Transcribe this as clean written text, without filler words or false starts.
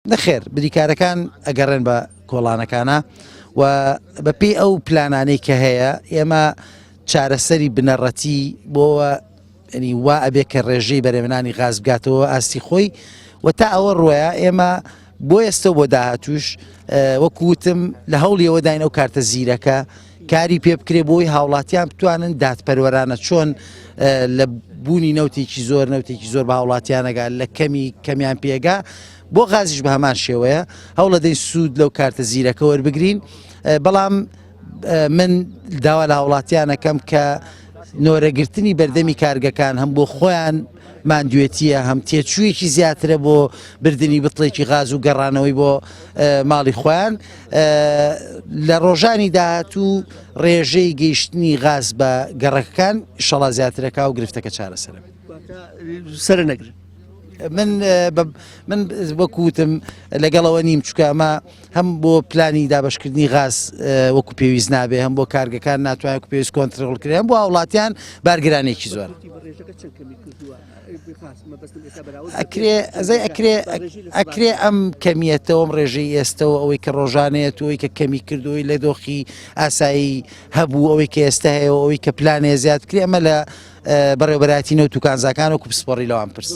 نەخێر بریکارەکان ئەگەڕێن بە کۆڵانەکانە و بەپێی ئەو پلانانەی کە هەیە ئێمە چارەسەری بنەڕەتی بۆەوە ینی وا ئەبێ کە ڕێژەی بەرهێنانی غاز بگاتەوە ئاستی خۆی و تا ئەوە ڕۆیە ئێمە بۆ ئێستا بۆ داهاتوش وەکوتم لە هەوڵی ئەوە داین ئەو کارتە زیرەکە کاری پێ بکرێ بۆی هاوڵاتیان بتوانن دادپەروەرانە چۆن لە بوونی نەوتێکی زۆر بە هاوڵاتیانەگا لە کەمیان پێگا بۆ غازیش بە هەمان شێوەیە هەوڵە دەین سوود لەو کارتە زیرەکە وەربگرین بەڵام من داوا لە هاوڵاتیانەکەم کە نۆرەگرتنی بەردەمی کارگەکان هەم بۆ خۆیان ماندوێتیە هەم تێچوویەکی زیاترە بۆ بردننی بتڵێکی غاز و گەڕانەوەی بۆ ماڵی خۆیان لە ڕۆژانی داهاتوو ڕێژەی گەیشتنی غاز بە گەڕەکەکان ئینشەڵا زیاترەکە و گرفتەکە چارەسەرە سەر نەگرن. من وەکوتم لەگەڵەوە نیم چکە ئەمە هەم بۆ پلانی دابشکردنی غاز وەکو پێویست نابێ هەم بۆ کارگەکان ناتوانێت پێویست کۆنتترۆل کرێن بۆ وڵاتیان بارگرانێکی زۆر ئەکرێ ئەم کەمیەتەوەم ڕێژەی ئێستەوە ئەوەی کە ڕۆژانێت ئەوەی کە کەمی کردوەوەی لە دۆخی ئاسایی هەبوو ئەوەی کە ئێستا هەیە ئەوەی کە پلانێ زیاد کرێ ئەمە لە بەڕێوەبەرایەتی نەوت و کانزاکان وەکو پسپۆڕی لەوان پرس.